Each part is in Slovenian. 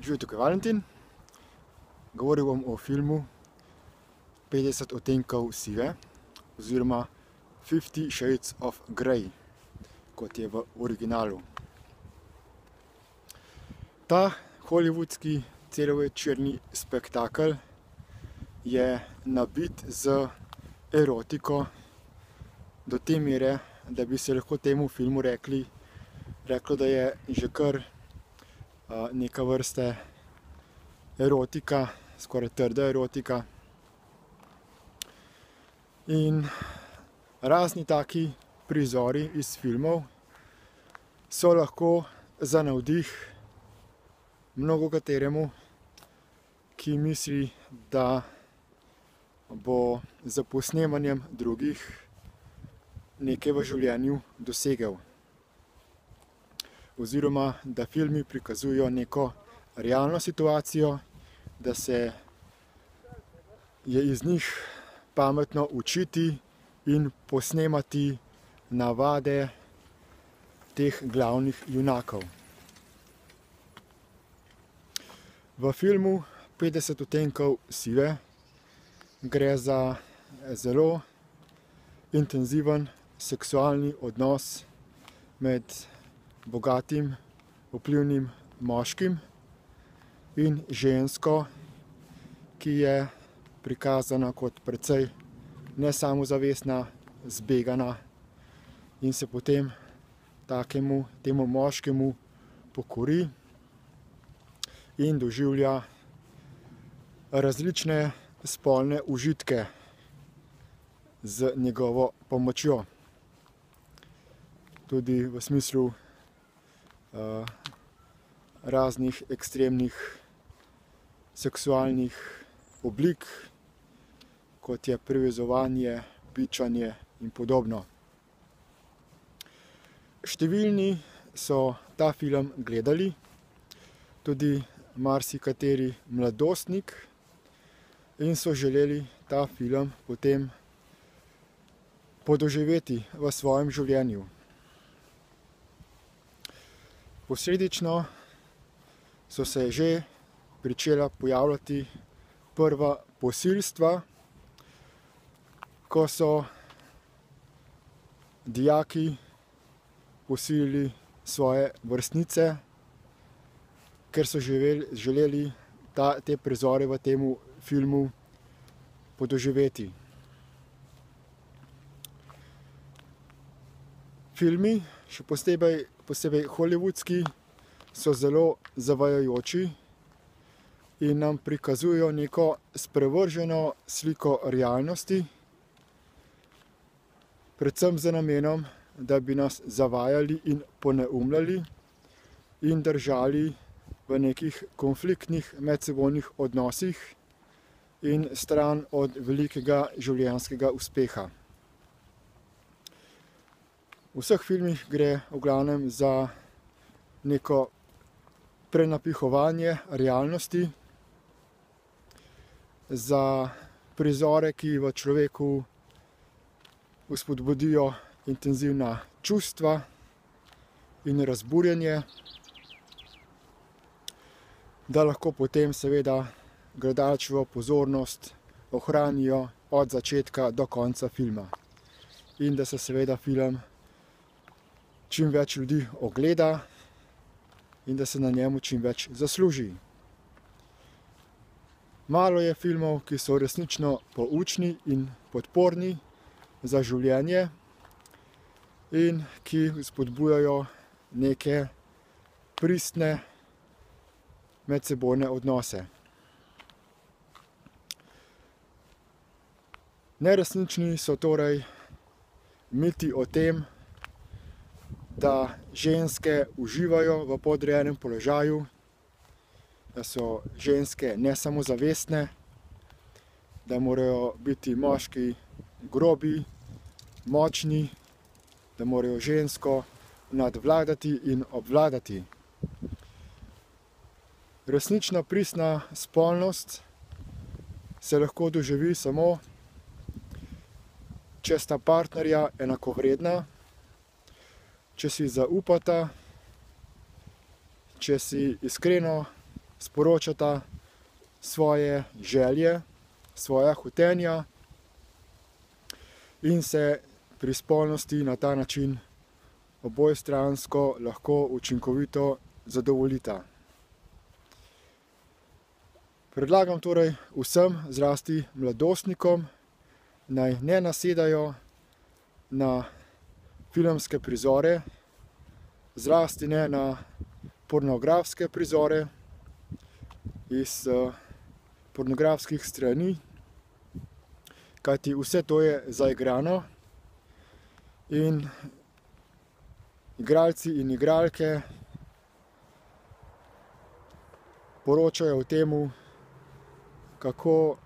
Živijo, tukaj Valentin. Govoril bom o filmu 50 odtenkov sive oziroma 50 Shades of Grey, kot je v originalu. Ta hollywoodski celovečerni spektakel je nabit z erotiko do te mere, da bi se lahko temu filmu reklo, da je že kar neka vrste erotika, skoraj trda erotika. In razni taki prizori iz filmov so lahko za navdih mnogokateremu, ki misli, da bo z posnemanjem drugih nekaj v življenju dosegel. Oziroma, da filmi prikazujejo neko realno situacijo, da se je iz njih pametno učiti in posnemati navade teh glavnih junakov. V filmu 50 odtenkov sive gre za zelo intenziven seksualni odnos med bogatim, vplivnim moškim in žensko, ki je prikazana kot precej nesamozavestna, zbegana in se potem temu moškemu pokori in doživlja različne spolne užitke z njegovo pomočjo. Tudi v smislu raznih ekstremnih seksualnih oblik, kot je privezovanje, bičanje in podobno. Številni so ta film gledali, tudi marsikateri mladostnik, in so želeli ta film potem podoživeti v svojem življenju. Posledično so se že pričela pojavljati prva posilstva, ko so dijaki posilili svoje vrstnice, ker so želeli te prizore v tem filmu podoživeti. Filmi, še posebej hollywoodski, so zelo zavajajoči in nam prikazujejo neko sprevrženo sliko realnosti, predvsem z namenom, da bi nas zavajali in poneumljali in držali v nekih konfliktnih medsebojnih odnosih in stran od velikega življenjskega uspeha. V vseh filmih gre v glavnem za neko prenapihovanje realnosti, za prizore, ki v človeku vzpodbudijo intenzivna čustva in razburjenje, da lahko potem seveda gledalčevo pozornost ohranijo od začetka do konca filma in da se seveda film čim več ljudi ogleda in da se na njemu čim več zasluži. Malo je filmov, ki so resnično poučni in podporni za življenje in ki spodbujajo neke pristne medsebojne odnose. Neresnični so torej miti o tem, da ženske uživajo v podrejenem položaju, da so ženske nesamozavestne, da morajo biti moški grobi, močni, da morajo žensko nadvladati in obvladati. Resnična pristna spolnost se lahko doživi samo, če sta partnerja enakovredna, če si zaupata, če si iskreno sporočata svoje želje, svoja hotenja in se pri spolnosti na ta način obojestransko lahko učinkovito zadovoljita. Predlagam torej vsem, zlasti mladostnikom, naj ne nasedajo na filmske prizore, zlasti ne na pornografske prizore iz pornografskih strani, kajti vse to je zaigrano in igralci in igralke poročajo o tem, kako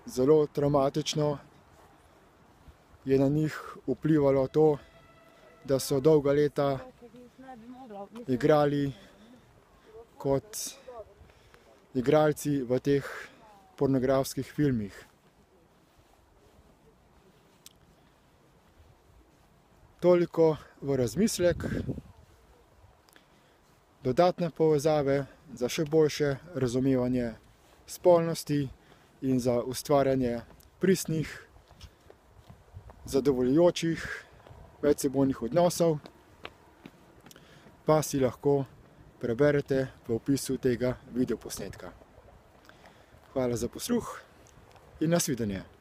zelo travmatično je na njih vplivalo to, da so dolga leta igrali kot igralci v teh pornografskih filmih. Toliko v razmislek, dodatne povezave za še boljše razumevanje spolnosti in za ustvarjanje pristnih, zadovoljujočih medsebojnih odnosov, pa si lahko preberete v opisu tega videoposnetka. Hvala za posluh in nasvidenje.